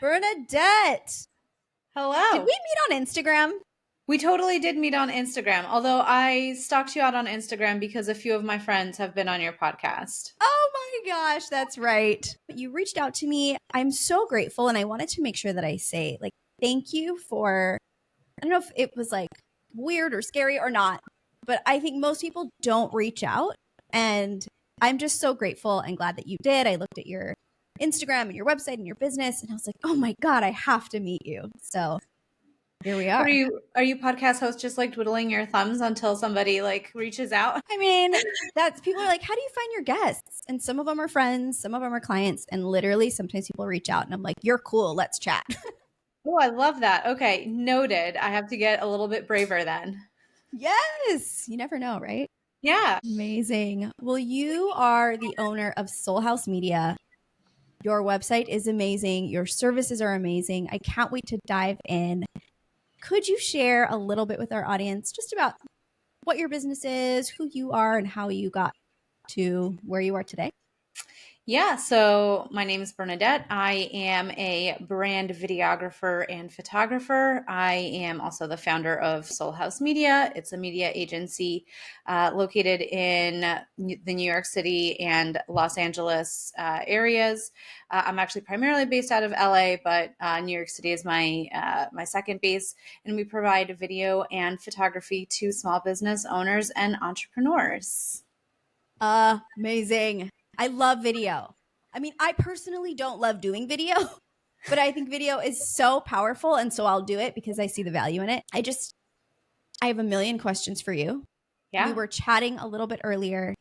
Bernadette, did Hello. we meet on Instagram? We totally did meet on Instagram, although I stalked you out on Instagram because a few of my friends have been on your podcast. Oh my gosh, that's right. You reached out to me. I'm so grateful. And I wanted to make sure that I say, like, thank you for, I don't know if it was like weird or scary or not, but I think most people don't reach out. And I'm just so grateful and glad that you did. I looked at your Instagram and your website and your business, and I was like, oh my God, I have to meet you. So here we are. Are you podcast hosts just like twiddling your thumbs until somebody like reaches out? I mean, that's people are like, how do you find your guests? And some of them are friends, some of them are clients. And literally, sometimes people reach out and I'm like, you're cool. Let's chat. Oh, I love that. Okay, noted. I have to get a little bit braver then. Yes. You never know, right? Yeah. Amazing. Well, you are the owner of Solhaus Media. Your website is amazing. Your services are amazing. I can't wait to dive in. Could you share a little bit with our audience just about what your business is, who you are, and how you got to where you are today? Yeah, so my name is Bernadette. I am a brand videographer and photographer. I am also the founder of Solhaus Media. It's a media agency located in the New York City and Los Angeles areas. I'm actually primarily based out of LA, but New York City is my second base, and we provide video and photography to small business owners and entrepreneurs. Amazing. I love video. I mean, I personally don't love doing video, but I think video is so powerful. And so I'll do it because I see the value in it. I have a million questions for you. Yeah. We were chatting a little bit earlier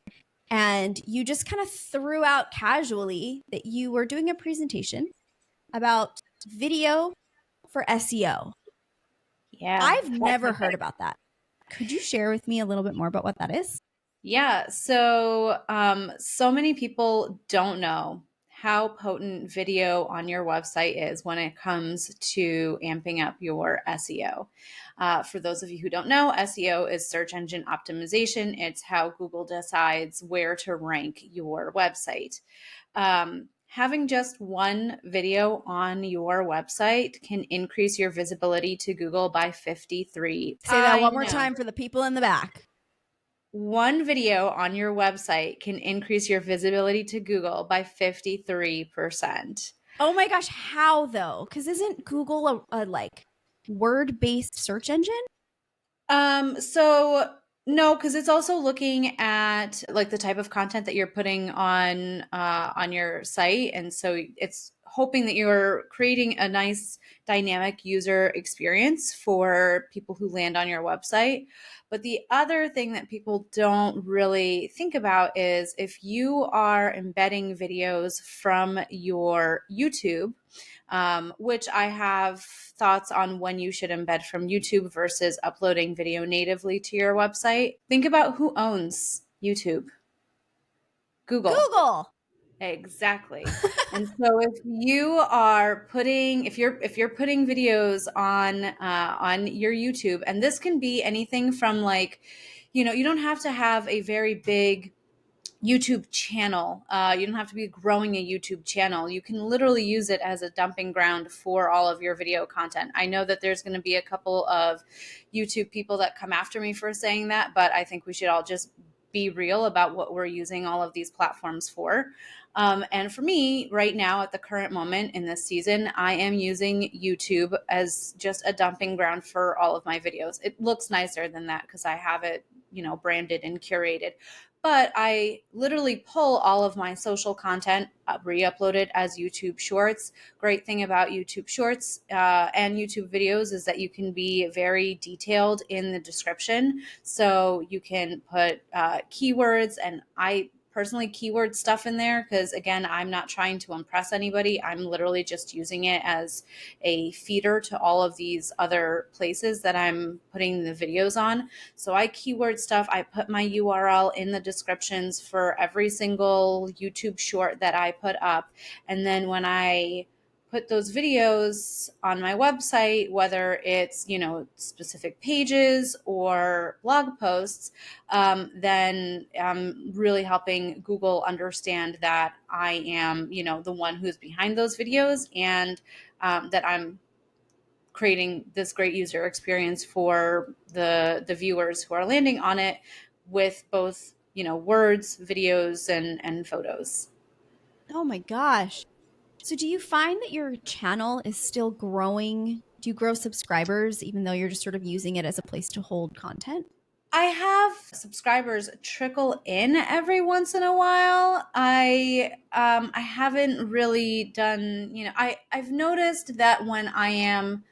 and you just kind of threw out casually that you were doing a presentation about video for SEO. Yeah. I've never heard about that. Could you share with me a little bit more about what that is? Yeah, so many people don't know how potent video on your website is when it comes to amping up your SEO. For those of you who don't know, SEO is search engine optimization. It's how Google decides where to rank your website. Having just one video on your website can increase your visibility to Google by 53. Say that one more know. time for the people in the back. One video on your website can increase your visibility to Google by 53%. Oh my gosh, how though? Because isn't Google a like word-based search engine? So no, because it's also looking at like the type of content that you're putting on your site, and so it's hoping that you're creating a nice dynamic user experience for people who land on your website. But the other thing that people don't really think about is if you are embedding videos from your YouTube, which I have thoughts on when you should embed from YouTube versus uploading video natively to your website. Think about who owns YouTube. Google. Exactly. And so if you're putting videos on your YouTube, and this can be anything from like, you don't have to have a very big YouTube channel. You don't have to be growing a YouTube channel. You can literally use it as a dumping ground for all of your video content. I know that there's going to be a couple of YouTube people that come after me for saying that, but I think we should all just be real about what we're using all of these platforms for. And for me, right now, at the current moment in this season, I am using YouTube as just a dumping ground for all of my videos. It looks nicer than that because I have it, branded and curated. But I literally pull all of my social content, re-upload it as YouTube Shorts. Great thing about YouTube Shorts and YouTube videos is that you can be very detailed in the description. So you can put keywords, and I personally keyword stuff in there because, again, I'm not trying to impress anybody. I'm literally just using it as a feeder to all of these other places that I'm putting the videos on. So I keyword stuff. I put my URL in the descriptions for every single YouTube short that I put up. And then when I put those videos on my website, whether it's, specific pages or blog posts, then I'm really helping Google understand that I am, the one who's behind those videos. And that I'm creating this great user experience for the viewers who are landing on it with both, words, videos, and photos. Oh my gosh. So do you find that your channel is still growing? Do you grow subscribers even though you're just sort of using it as a place to hold content? I have subscribers trickle in every once in a while. I haven't really done, I've noticed that when I am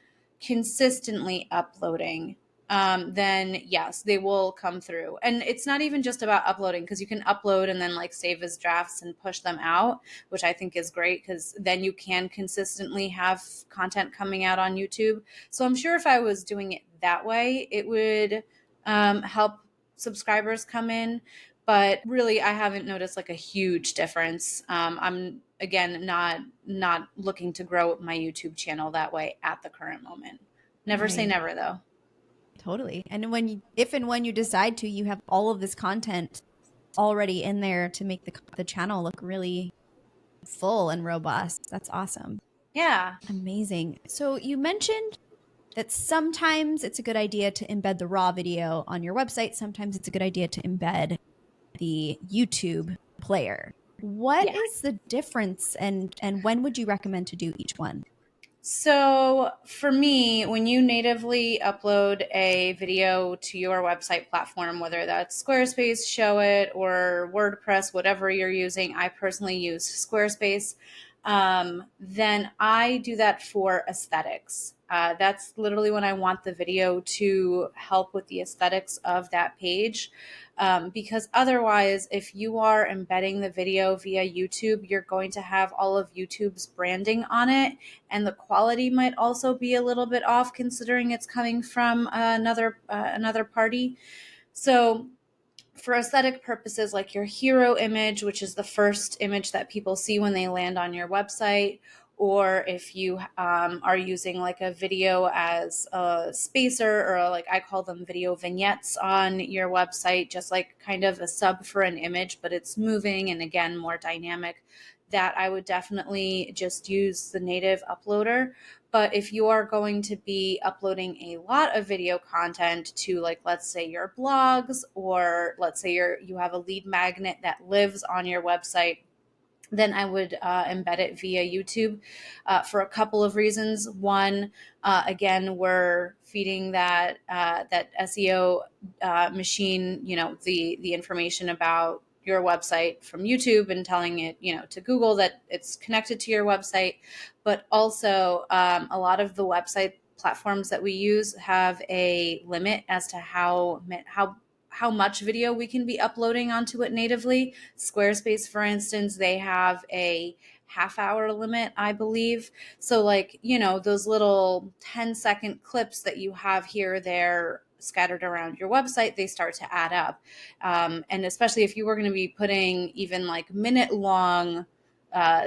consistently uploading, then yes, they will come through. And it's not even just about uploading, because you can upload and then like save as drafts and push them out, which I think is great, because then you can consistently have content coming out on YouTube. So I'm sure if I was doing it that way, it would help subscribers come in. But really, I haven't noticed like a huge difference. I'm again not looking to grow my YouTube channel that way at the current moment. Never say Right. never, though. Totally. And if and when you decide to, you have all of this content already in there to make the channel look really full and robust. That's awesome. Yeah. Amazing. So you mentioned that sometimes it's a good idea to embed the raw video on your website. Sometimes it's a good idea to embed the YouTube player. What Yeah. is the difference, and when would you recommend to do each one? So for me, when you natively upload a video to your website platform, whether that's Squarespace, Showit, or WordPress, whatever you're using, I personally use Squarespace. Then I do that for aesthetics. That's literally when I want the video to help with the aesthetics of that page. Because otherwise, if you are embedding the video via YouTube, you're going to have all of YouTube's branding on it, and the quality might also be a little bit off considering it's coming from another party. So for aesthetic purposes, like your hero image, which is the first image that people see when they land on your website, or if you are using like a video as a spacer, or like I call them video vignettes on your website, just like kind of a sub for an image, but it's moving and again more dynamic, that I would definitely just use the native uploader. But if you are going to be uploading a lot of video content to, like, let's say your blogs, or let's say you have a lead magnet that lives on your website, then I would embed it via YouTube for a couple of reasons. One, again, we're feeding that SEO machine, the information about your website from YouTube, and telling it, to Google that it's connected to your website. But also, a lot of the website platforms that we use have a limit as to how much video we can be uploading onto it natively. Squarespace, for instance, they have a half-hour limit, I believe. So like, those little 10-second clips that you have here or there scattered around your website, they start to add up. And especially if you were going to be putting even like minute-long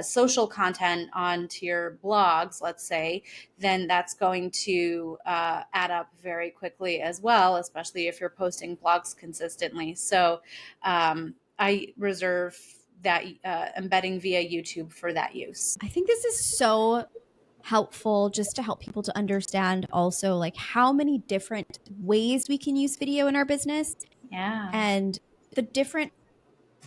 social content onto your blogs, let's say, then that's going to add up very quickly as well, especially if you're posting blogs consistently. So I reserve that embedding via YouTube for that use. I think this is so helpful just to help people to understand also like how many different ways we can use video in our business, Yeah. and the different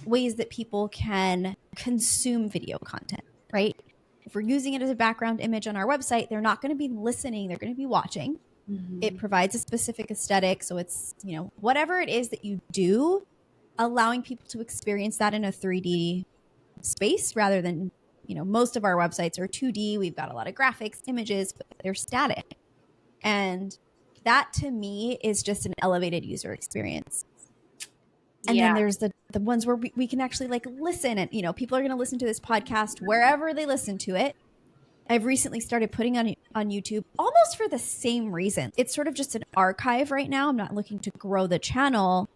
ways that people can consume video content, right? If we're using it as a background image on our website, they're not going to be listening, they're going to be watching. Mm-hmm. It provides a specific aesthetic. So it's, whatever it is that you do, allowing people to experience that in a 3D space rather than, most of our websites are 2D. We've got a lot of graphics, images, but they're static. And that to me is just an elevated user experience. And then there's the ones where we can actually like listen, and, people are going to listen to this podcast wherever they listen to it. I've recently started putting on YouTube almost for the same reason. It's sort of just an archive right now. I'm not looking to grow the channel.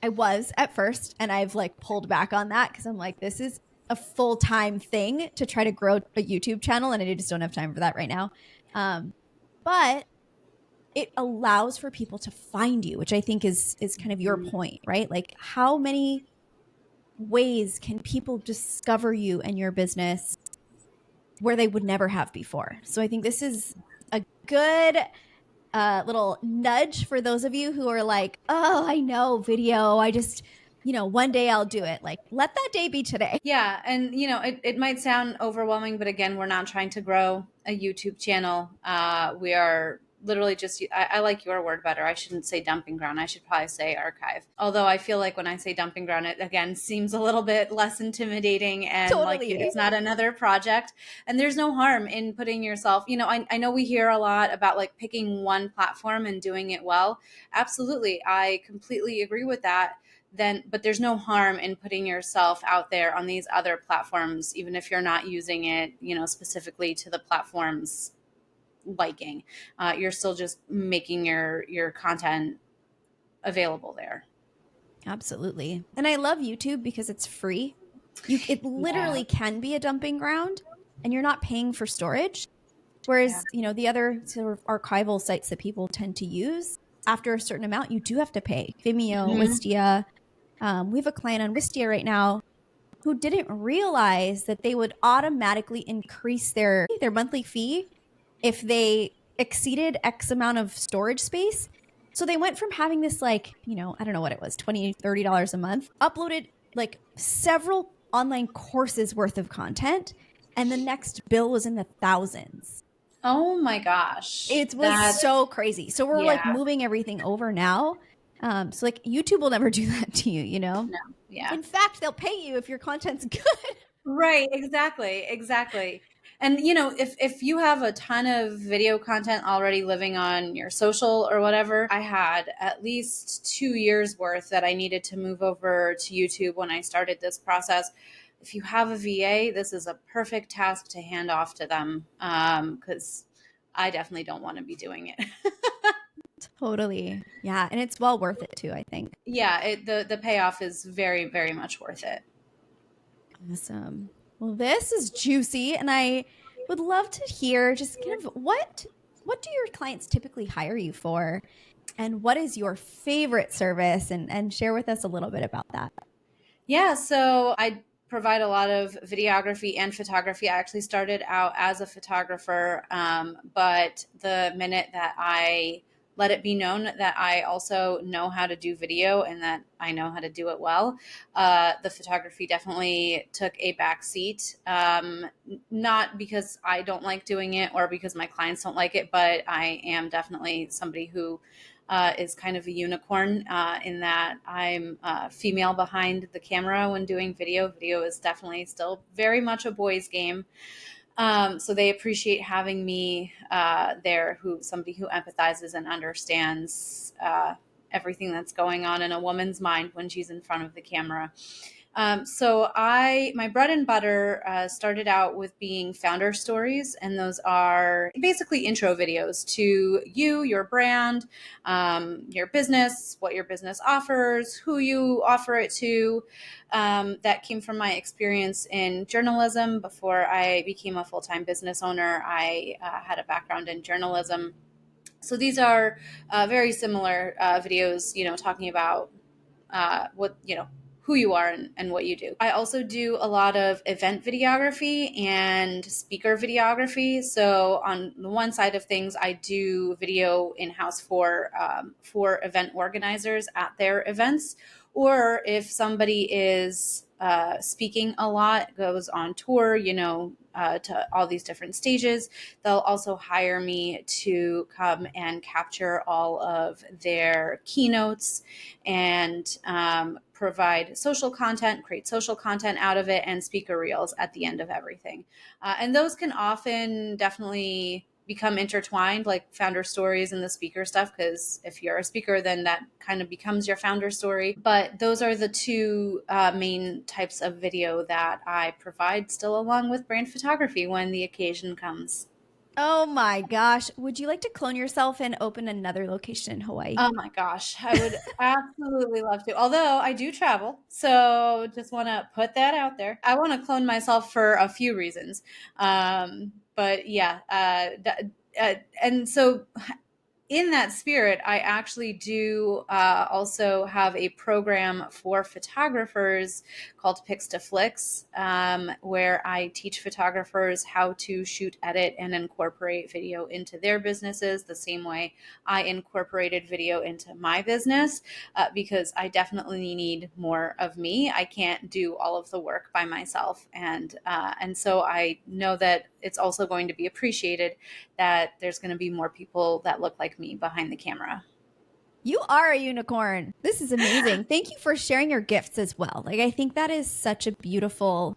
I was at first, and I've like pulled back on that because I'm like, this is a full-time thing to try to grow a YouTube channel, and I just don't have time for that right now. But it allows for people to find you, which I think is kind of your point, right? Like, how many ways can people discover you and your business where they would never have before. So I think this is a good little nudge for those of you who are like, oh, I know video. I just, one day I'll do it. Like, let that day be today. Yeah. And, it might sound overwhelming, but again, we're not trying to grow a YouTube channel. We are literally just, I like your word better. I shouldn't say dumping ground. I should probably say archive. Although I feel like when I say dumping ground, it again seems a little bit less intimidating and like Totally. it's not another project. And there's no harm in putting yourself, I know we hear a lot about like picking one platform and doing it well. Absolutely. I completely agree with that. But there's no harm in putting yourself out there on these other platforms, even if you're not using it, specifically to the platform's liking. You're still just making your content available there. Absolutely. And I love YouTube because it's free. It literally can be a dumping ground and you're not paying for storage. Whereas, the other sort of archival sites that people tend to use, after a certain amount, you do have to pay. Vimeo, Wistia. We have a client on Wistia right now who didn't realize that they would automatically increase their monthly fee if they exceeded X amount of storage space. So they went from having this I don't know what it was, $20, $30 a month, uploaded like several online courses worth of content. And the next bill was in the thousands. Oh my gosh. It was so crazy. So we're like moving everything over now. So like YouTube will never do that to you, No. Yeah. In fact, they'll pay you if your content's good. Right. Exactly. And if you have a ton of video content already living on your social or whatever, I had at least 2 years worth that I needed to move over to YouTube when I started this process. If you have a VA, this is a perfect task to hand off to them, because I definitely don't want to be doing it. Totally. Yeah. And it's well worth it too, I think. Yeah, the payoff is very, very much worth it. Awesome. Well, this is juicy, and I would love to hear just kind of what do your clients typically hire you for, and what is your favorite service, and share with us a little bit about that. Yeah, so I provide a lot of videography and photography. I actually started out as a photographer, but the minute that I let it be known that I also know how to do video and that I know how to do it well, the photography definitely took a back seat. Not because I don't like doing it or because my clients don't like it, but I am definitely somebody who is kind of a unicorn in that I'm female behind the camera when doing video. Video is definitely still very much a boys' game. So they appreciate having me there, somebody who empathizes and understands everything that's going on in a woman's mind when she's in front of the camera. So my bread and butter started out with being founder stories, and those are basically intro videos to you, your brand, your business, what your business offers, who you offer it to. That came from my experience in journalism. Before I became a full-time business owner, I had a background in journalism. So these are very similar videos, talking about what, who you are and what you do. I also do a lot of event videography and speaker videography. So on the one side of things, I do video in-house for event organizers at their events. Or if somebody is speaking a lot, goes on tour, to all these different stages, they'll also hire me to come and capture all of their keynotes and provide social content, create social content out of it, and speaker reels at the end of everything. And those can often definitely become intertwined, like founder stories and the speaker stuff, because if you're a speaker, then that kind of becomes your founder story. But those are the two main types of video that I provide, still along with brand photography when the occasion comes. Oh my gosh. Would you like to clone yourself and open another location in Hawaii? Oh my gosh, I would absolutely love to. Although I do travel, so just want to put that out there. I want to clone myself for a few reasons. But yeah, and so in that spirit, I actually do also have a program for photographers called Pix to Flicks, where I teach photographers how to shoot, edit, and incorporate video into their businesses the same way I incorporated video into my business, because I definitely need more of me. I can't do all of the work by myself, and so I know that it's also going to be appreciated that there's going to be more people that look like me behind the camera. You are a unicorn. This is amazing. Thank you for sharing your gifts as well. Like, I think that is such a beautiful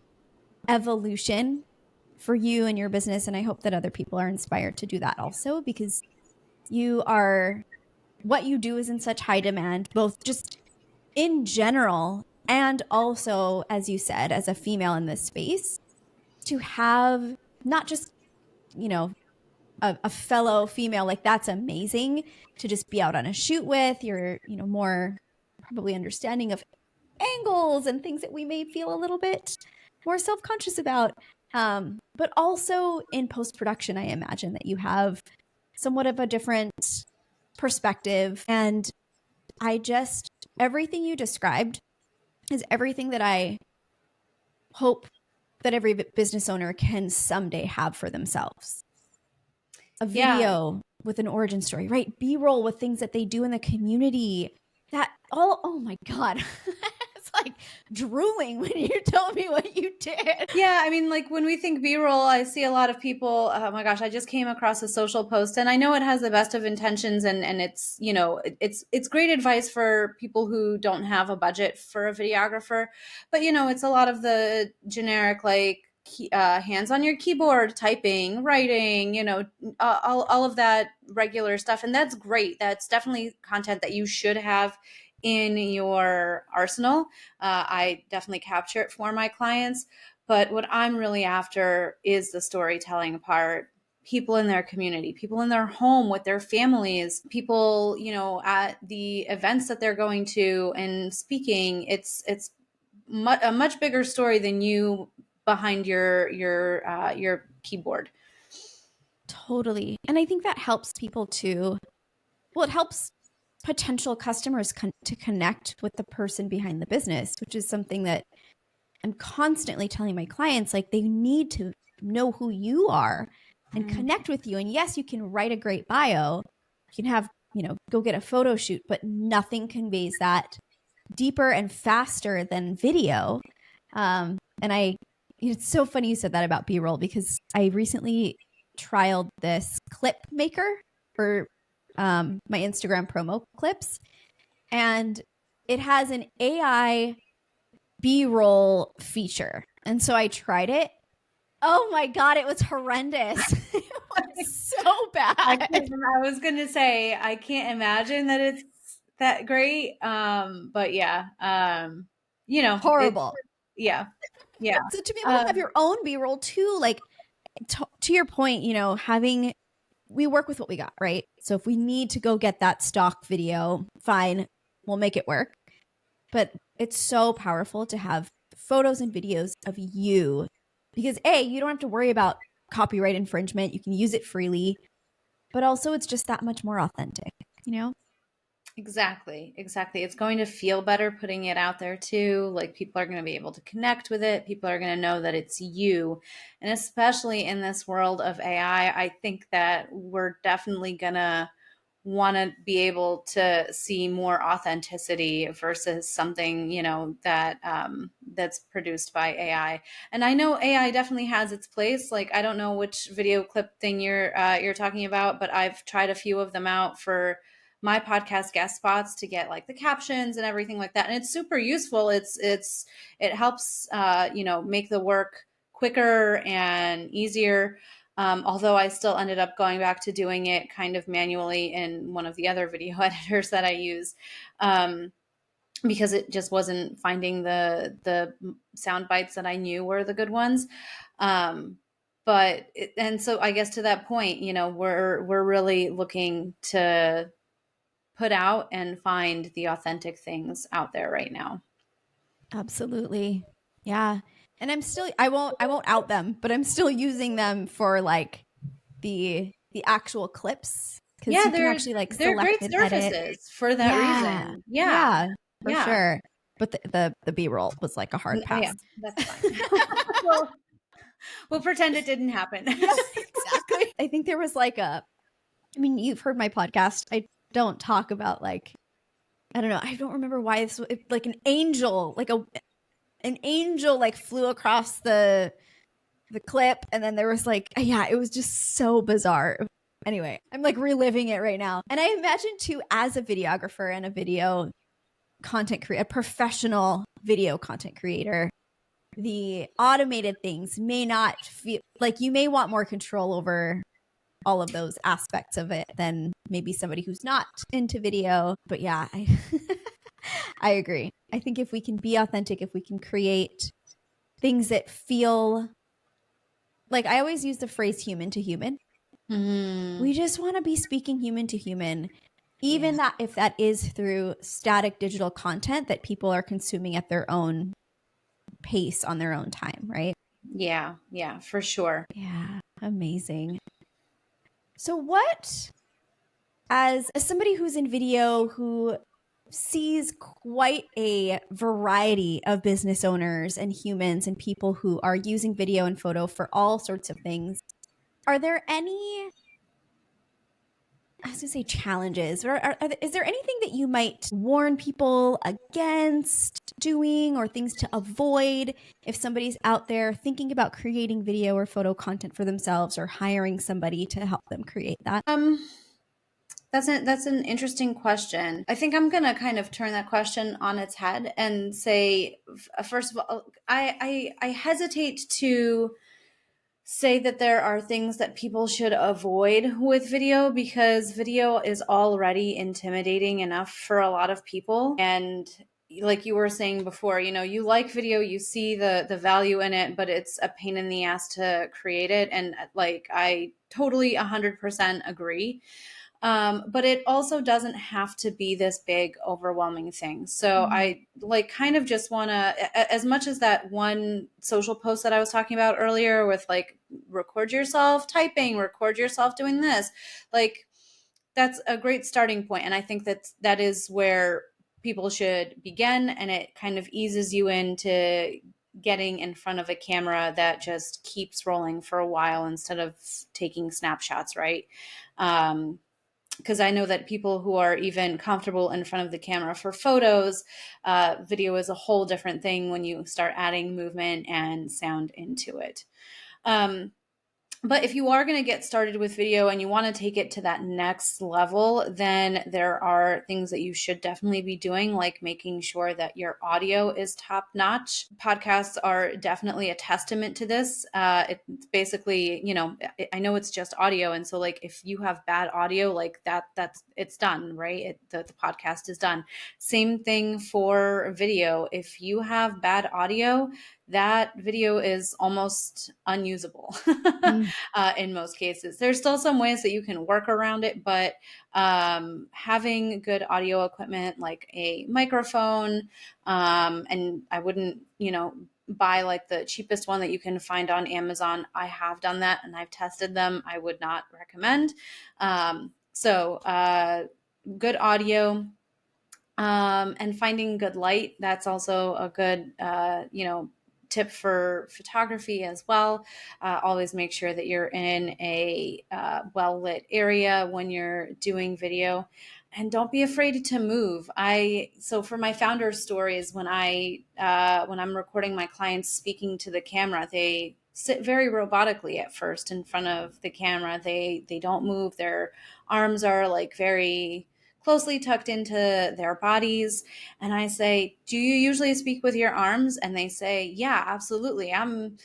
evolution for you and your business. And I hope that other people are inspired to do that also, because what you do is in such high demand, both just in general and also, as you said, as a female in this space, to have not just, you know, a fellow female, like that's amazing to just be out on a shoot with. You're, more probably understanding of angles and things that we may feel a little bit more self-conscious about. But also in post-production, I imagine that you have somewhat of a different perspective. And everything you described is everything that I hope that every business owner can someday have for themselves. A video with an origin story, right? B-roll with things that they do in the community. Oh my God. It's like drooling when you tell me what you did. Yeah, I mean, like when we think B-roll, I see a lot of people, oh my gosh, I just came across a social post, and I know it has the best of intentions, and it's, it's great advice for people who don't have a budget for a videographer, but it's a lot of the generic, like, hands on your keyboard, typing, writing, all of that regular stuff. And that's great. That's definitely content that you should have in your arsenal. I definitely capture it for my clients. But what I'm really after is the storytelling part. People in their community, people in their home with their families, people, at the events that they're going to and speaking. It's a much bigger story than you behind your keyboard. Totally. And I think that helps people to, it helps potential customers to connect with the person behind the business, which is something that I'm constantly telling my clients, like they need to know who you are and connect with you. And yes, you can write a great bio. You can have, go get a photo shoot, but nothing conveys that deeper and faster than video. It's so funny you said that about B-roll, because I recently trialed this clip maker for my Instagram promo clips, and it has an AI B-roll feature. And so I tried it. Oh my God, it was horrendous. It was so bad. I was going to say, I can't imagine that it's that great. But yeah, horrible. Yeah. So to be able to have your own B-roll too, like to your point, we work with what we got, right? So if we need to go get that stock video, fine, we'll make it work. But it's so powerful to have photos and videos of you, because you don't have to worry about copyright infringement. You can use it freely, but also it's just that much more authentic, Exactly. It's going to feel better putting it out there too. Like people are going to be able to connect with it. People are going to know that it's you. And especially in this world of AI, I think that we're definitely going to want to be able to see more authenticity versus something, that that's produced by AI. And I know AI definitely has its place. Like I don't know which video clip thing you're talking about, but I've tried a few of them out for my podcast guest spots to get like the captions and everything like that, and it's super useful. It helps make the work quicker and easier. Although I still ended up going back to doing it kind of manually in one of the other video editors that I use, because it just wasn't finding the sound bites that I knew were the good ones. And so I guess to that point, we're really looking to put out and find the authentic things out there right now. Absolutely. Yeah. And I won't out them, but I'm still using them for like the actual clips because Yeah, you can actually like they're select great and edit. surfaces for that Yeah. reason. Yeah. Yeah, for Yeah. sure. But the B-roll was like a hard Oh, yeah, pass. that's fine. We'll pretend it didn't happen. Yeah, exactly. I think there was like I mean, you've heard my podcast. I don't talk about like, I don't know. I don't remember why this like an angel, like an angel like flew across the clip, and then there was like, yeah, it was just so bizarre. Anyway, I'm like reliving it right now. And I imagine too, as a videographer and a video content creator, a professional video content creator, the automated things may not feel like you may want more control over all of those aspects of it than maybe somebody who's not into video. But yeah, I agree. I think if we can be authentic, if we can create things that feel like, I always use the phrase human to human. We just want to be speaking human to human, even that if that is through static digital content that people are consuming at their own pace on their own time, right? Yeah, for sure. Yeah, amazing. So what, as somebody who's in video who sees quite a variety of business owners and humans and people who are using video and photo for all sorts of things, are there any, I was going to say challenges, or is there anything that you might warn people against doing or things to avoid if somebody's out there thinking about creating video or photo content for themselves or hiring somebody to help them create that? That's an interesting question. I think I'm gonna kind of turn that question on its head and say, first of all, I hesitate to say that there are things that people should avoid with video, because video is already intimidating enough for a lot of people. And like you were saying before, you like video, you see the value in it, but it's a pain in the ass to create it. And like, I totally 100% agree. But it also doesn't have to be this big, overwhelming thing. So I like kind of just want to, as much as that one social post that I was talking about earlier with like, record yourself typing, record yourself doing this, like that's a great starting point. And I think that is where people should begin. And it kind of eases you into getting in front of a camera that just keeps rolling for a while instead of taking snapshots, right? Because I know that people who are even comfortable in front of the camera for photos, video is a whole different thing when you start adding movement and sound into it. But if you are going to get started with video and you want to take it to that next level, then there are things that you should definitely be doing, like making sure that your audio is top notch. Podcasts are definitely a testament to this. It's basically, I know it's just audio. And so like, if you have bad audio, like it's done, right? The podcast is done. Same thing for video. If you have bad audio, that video is almost unusable in most cases. There's still some ways that you can work around it, but having good audio equipment like a microphone, and I wouldn't, buy like the cheapest one that you can find on Amazon. I have done that and I've tested them. I would not recommend. So good audio. And finding good light, that's also a good, tip for photography as well. Always make sure that you're in a well-lit area when you're doing video, and don't be afraid to move. So for my founder stories, when I'm recording my clients speaking to the camera, they sit very robotically at first in front of the camera. They don't move. Their arms are like very closely tucked into their bodies. And I say, do you usually speak with your arms? And they say, yeah, absolutely. I'm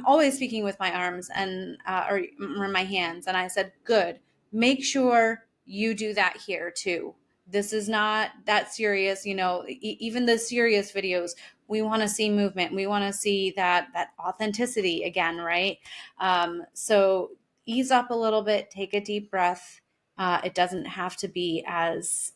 always speaking with my arms and, or my hands. And I said, good, make sure you do that here too. This is not that serious. Even the serious videos, we want to see movement. We want to see that authenticity again, right? So ease up a little bit, take a deep breath. It doesn't have to be as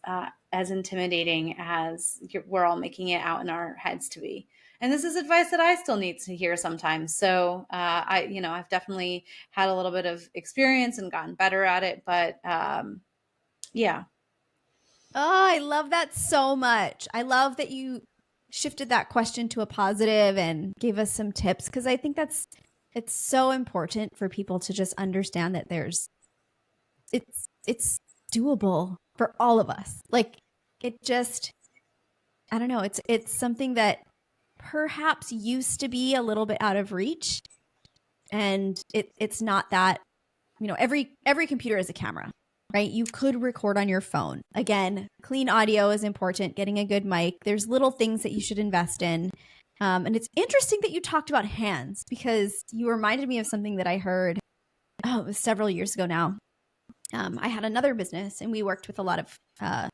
intimidating as we're all making it out in our heads to be. And this is advice that I still need to hear sometimes. So I've definitely had a little bit of experience and gotten better at it. But yeah. Oh, I love that so much. I love that you shifted that question to a positive and gave us some tips, because I think it's so important for people to just understand that it's doable for all of us. Like, it just, I don't know, it's something that perhaps used to be a little bit out of reach, and it's not that, every computer is a camera, right? You could record on your phone. Again, clean audio is important, getting a good mic. There's little things that you should invest in. And it's interesting that you talked about hands, because you reminded me of something that I heard, it was several years ago now. I had another business, and we worked with a lot of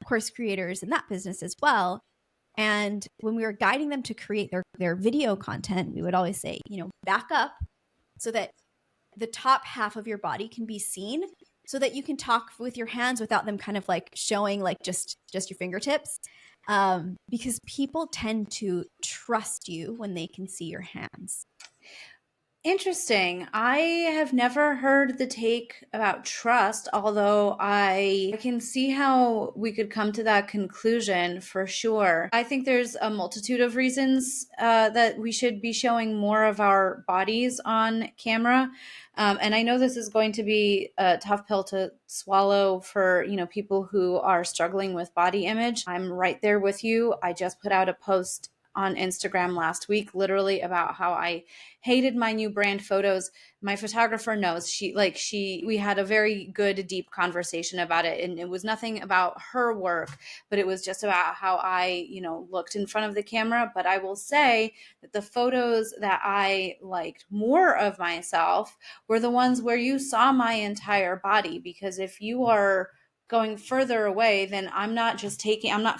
course creators in that business as well. And when we were guiding them to create their video content, we would always say, back up so that the top half of your body can be seen, so that you can talk with your hands without them kind of like showing like just your fingertips. Because people tend to trust you when they can see your hands. Interesting. I have never heard the take about trust, although I can see how we could come to that conclusion for sure. I think there's a multitude of reasons that we should be showing more of our bodies on camera. And I know this is going to be a tough pill to swallow for, people who are struggling with body image. I'm right there with you. I just put out a post on Instagram last week, literally about how I hated my new brand photos. My photographer knows. We had a very good, deep conversation about it. And it was nothing about her work, but it was just about how I, looked in front of the camera. But I will say that the photos that I liked more of myself were the ones where you saw my entire body. Because if you are going further away, then I'm not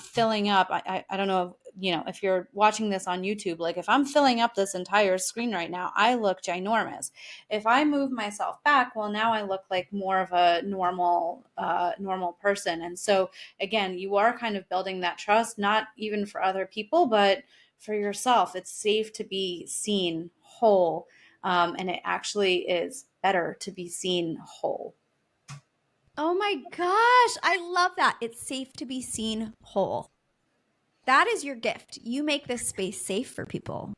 filling up. I don't know if you're watching this on YouTube, like if I'm filling up this entire screen right now, I look ginormous. If I move myself back, well, now I look like more of a normal person. And so again, you are kind of building that trust, not even for other people, but for yourself. It's safe to be seen whole. And it actually is better to be seen whole. Oh my gosh, I love that. It's safe to be seen whole. That is your gift. You make this space safe for people.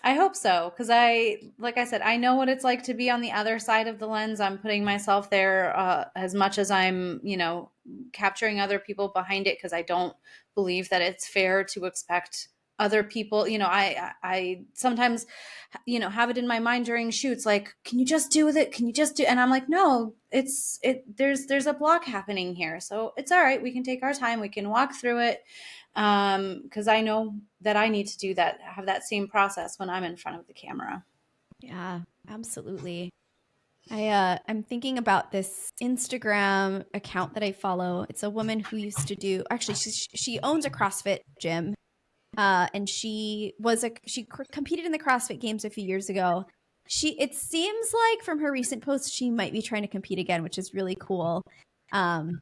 I hope so, because like I said, I know what it's like to be on the other side of the lens. I'm putting myself there as much as I'm, capturing other people behind it, because I don't believe that it's fair to expect other people. I sometimes, have it in my mind during shoots, like, can you just do with it? Can you just do? And I'm like, no, there's a block happening here, so it's all right. We can take our time. We can walk through it. Because I know that I need to do that, have that same process when I'm in front of the camera. Yeah, absolutely. I'm thinking about this Instagram account that I follow. It's a woman who used to do, actually, she owns a CrossFit gym. And she competed in the CrossFit Games a few years ago. It seems like from her recent posts, she might be trying to compete again, which is really cool.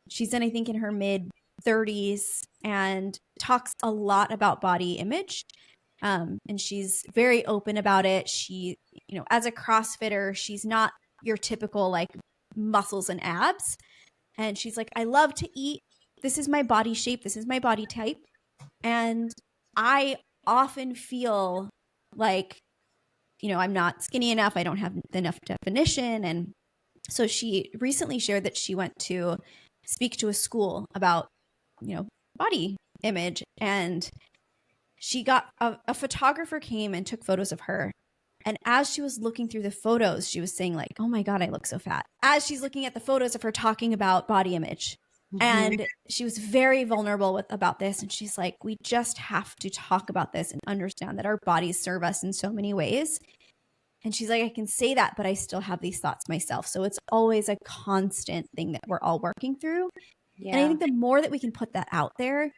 She's I think in her mid 30s, and talks a lot about body image. And she's very open about it. She, as a CrossFitter, she's not your typical like muscles and abs. And she's like, I love to eat. This is my body shape. This is my body type. And I often feel like, I'm not skinny enough. I don't have enough definition. And so she recently shared that she went to speak to a school about, body image. And she got a photographer came and took photos of her. And as she was looking through the photos, she was saying like, oh my God, I look so fat. As she's looking at the photos of her talking about body image. Mm-hmm. And she was very vulnerable about this. And she's like, we just have to talk about this and understand that our bodies serve us in so many ways. And she's like, I can say that, but I still have these thoughts myself. So it's always a constant thing that we're all working through. Yeah. And I think the more that we can put that out there,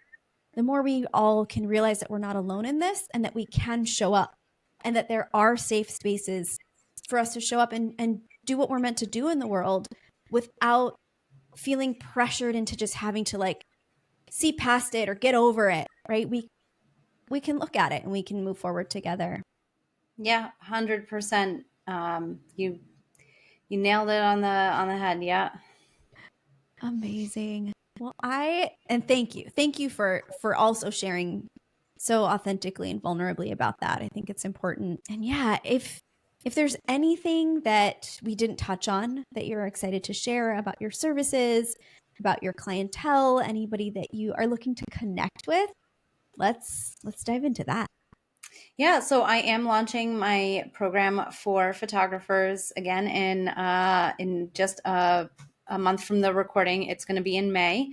the more we all can realize that we're not alone in this, and that we can show up, and that there are safe spaces for us to show up and do what we're meant to do in the world without feeling pressured into just having to like see past it or get over it, right? we can look at it and we can move forward together. Yeah, 100%. You nailed it on the head. Yeah. Amazing. Well, thank you. Thank you for also sharing so authentically and vulnerably about that. I think it's important. And yeah, if there's anything that we didn't touch on that you're excited to share about your services, about your clientele, anybody that you are looking to connect with, let's dive into that. Yeah, so I am launching my program for photographers again in just a month from the recording. It's going to be in May.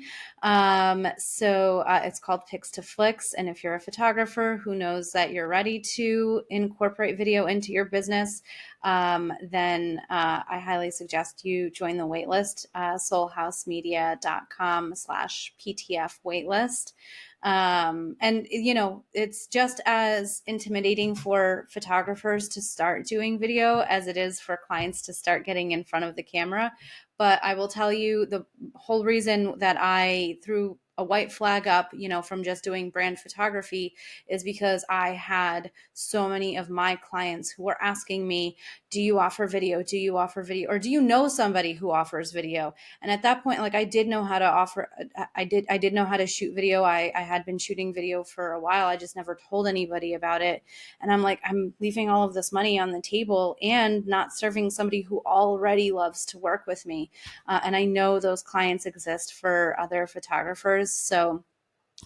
So it's called Picks to Flicks, and if you're a photographer who knows that you're ready to incorporate video into your business, then I highly suggest you join the waitlist, solhausmedia.com/PTF waitlist. And it's just as intimidating for photographers to start doing video as it is for clients to start getting in front of the camera. But I will tell you, the whole reason that I threw a white flag up, from just doing brand photography, is because I had so many of my clients who were asking me, do you offer video? Do you offer video? Or do you know somebody who offers video? And at that point, like, I did know how to offer, I did know how to shoot video. I had been shooting video for a while. I just never told anybody about it. And I'm like, I'm leaving all of this money on the table and not serving somebody who already loves to work with me. And I know those clients exist for other photographers. So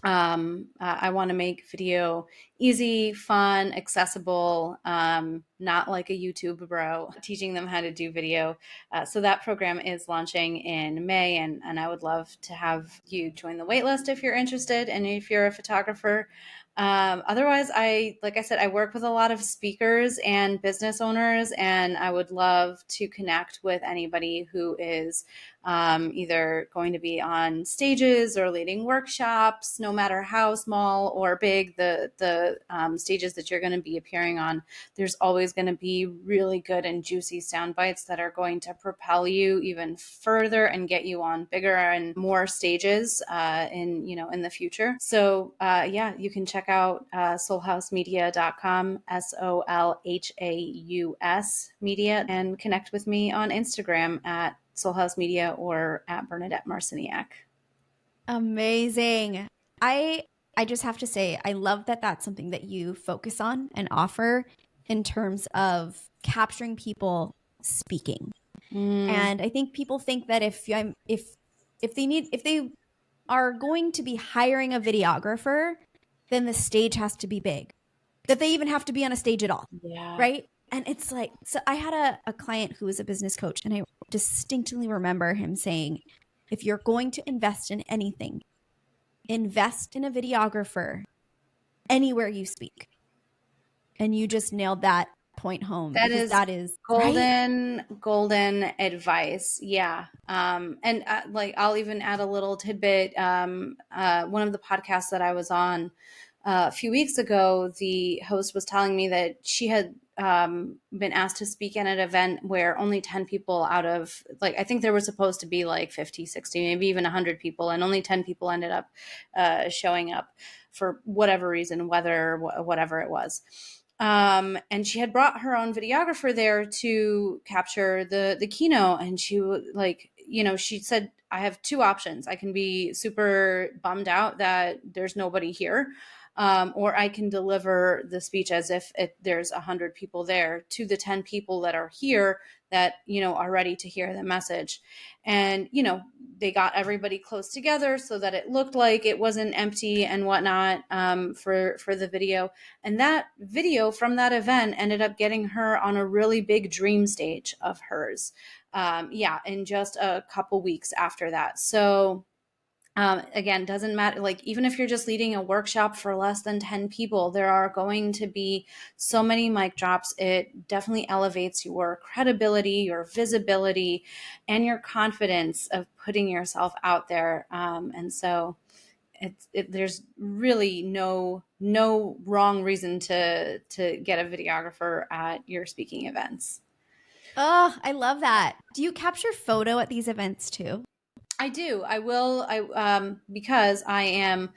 I want to make video easy, fun, accessible, not like a YouTube bro, teaching them how to do video. So that program is launching in May, and I would love to have you join the waitlist if you're interested and if you're a photographer. Otherwise, like I said, I work with a lot of speakers and business owners, and I would love to connect with anybody who is either going to be on stages or leading workshops, no matter how small or big the stages that you're going to be appearing on. There's always going to be really good and juicy sound bites that are going to propel you even further and get you on bigger and more stages in the future. So yeah, you can check out solhausmedia.com, SOLHAUS media, and connect with me on Instagram at Solhaus Media or at Bernadette Marciniak. Amazing. I just have to say, I love that that's something that you focus on and offer in terms of capturing people speaking. And I think people think that if they are going to be hiring a videographer, then the stage has to be big, that they even have to be on a stage at all. Yeah. Right. And it's like, so I had a client who was a business coach, and I distinctly remember him saying, if you're going to invest in anything, invest in a videographer anywhere you speak. And you just nailed that point home. That is golden, right? golden advice. Yeah. And like, I'll even add a little tidbit. One of the podcasts that I was on a few weeks ago, the host was telling me that she had been asked to speak at an event where only 10 people out of, like, I think there were supposed to be like 50, 60, maybe even 100 people, and only 10 people ended up showing up for whatever reason, whether whatever it was. And she had brought her own videographer there to capture the keynote. And she she said, I have two options. I can be super bummed out that there's nobody here. Or I can deliver the speech as if there's 100 people there to the 10 people that are here that, are ready to hear the message. And, they got everybody close together so that it looked like it wasn't empty and whatnot, for the video. And that video from that event ended up getting her on a really big dream stage of hers. In just a couple weeks after that. So, again, doesn't matter. Like, even if you're just leading a workshop for less than 10 people, there are going to be so many mic drops. It definitely elevates your credibility, your visibility, and your confidence of putting yourself out there. And so there's really no wrong reason to get a videographer at your speaking events. Oh, I love that. Do you capture photo at these events too? I do. I will. Because I am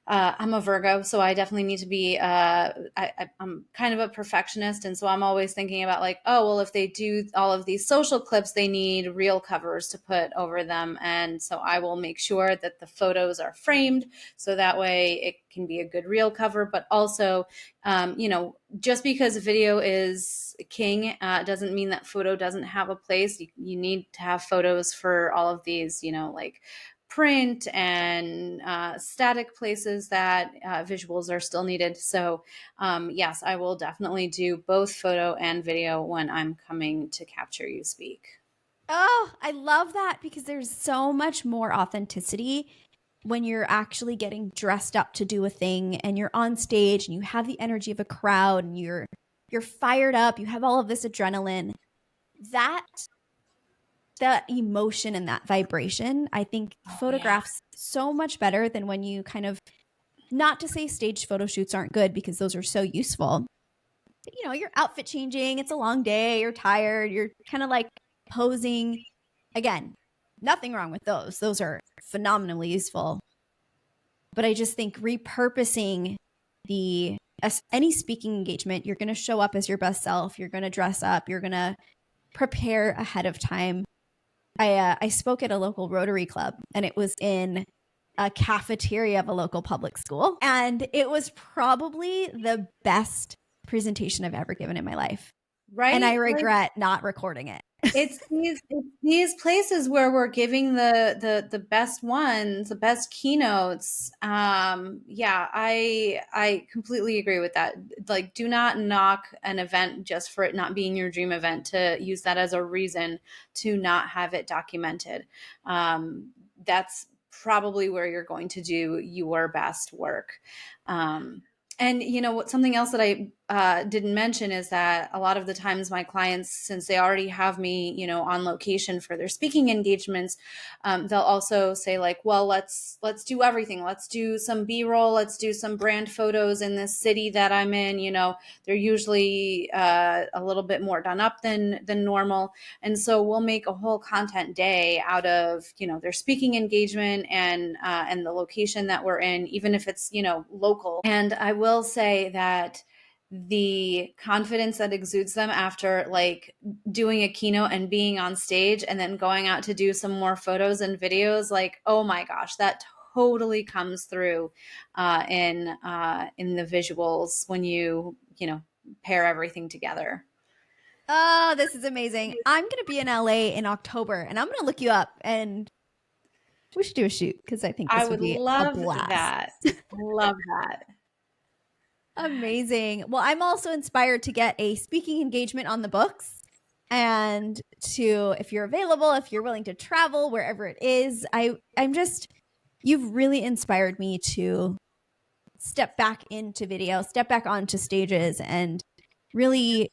I'm a Virgo, so I definitely need to be, I'm kind of a perfectionist. And so I'm always thinking about like, oh, well, if they do all of these social clips, they need real covers to put over them. And so I will make sure that the photos are framed so that way it can be a good reel cover. But also, just because video is king doesn't mean that photo doesn't have a place. You need to have photos for all of these, like print and static places that visuals are still needed. So yes, I will definitely do both photo and video when I'm coming to capture you speak. Oh, I love that because there's so much more authenticity when you're actually getting dressed up to do a thing and you're on stage and you have the energy of a crowd and you're fired up, you have all of this adrenaline. That emotion and that vibration, I think photographs so much better than when you kind of, not to say staged photo shoots aren't good because those are so useful. But, you're outfit changing, it's a long day, you're tired, you're kind of like posing. Again, nothing wrong with those. Those are phenomenally useful. But I just think repurposing any speaking engagement, you're going to show up as your best self, you're going to dress up, you're going to prepare ahead of time. I spoke at a local Rotary Club, and it was in a cafeteria of a local public school. And it was probably the best presentation I've ever given in my life. Right. And I regret not recording it. It's these places where we're giving the best ones, the best keynotes. I completely agree with that. Like, do not knock an event just for it not being your dream event, to use that as a reason to not have it documented. That's probably where you're going to do your best work. And something else that I didn't mention is that a lot of the times my clients, since they already have me, on location for their speaking engagements, they'll also say like, well, let's do everything. Let's do some B-roll. Let's do some brand photos in this city that I'm in. They're usually a little bit more done up than normal. And so we'll make a whole content day out of, their speaking engagement and the location that we're in, even if it's, local. And I will say that the confidence that exudes them after like doing a keynote and being on stage and then going out to do some more photos and videos, like, oh my gosh, that totally comes through in the visuals when you pair everything together. Oh, this is amazing. I'm going to be in LA in October, and I'm going to look you up, and we should do a shoot because I think this would be love a blast. that. Love that. Amazing. Well, I'm also inspired to get a speaking engagement on the books, and if you're available, if you're willing to travel wherever it is, you've really inspired me to step back into video, step back onto stages, and really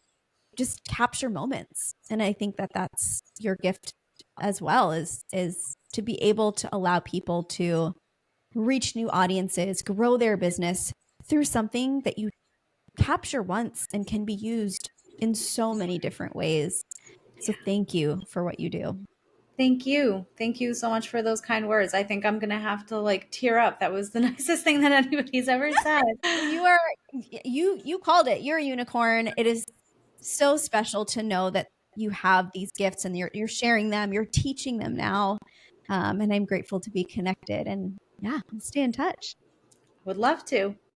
just capture moments. And I think that that's your gift as well, is to be able to allow people to reach new audiences, grow their business through something that you capture once and can be used in so many different ways. So thank you for what you do. Thank you. Thank you so much for those kind words. I think I'm going to have to like tear up. That was the nicest thing that anybody's ever said. You called it. You're a unicorn. It is so special to know that you have these gifts and you're sharing them, you're teaching them now. And I'm grateful to be connected, and yeah, let's stay in touch. Would love to.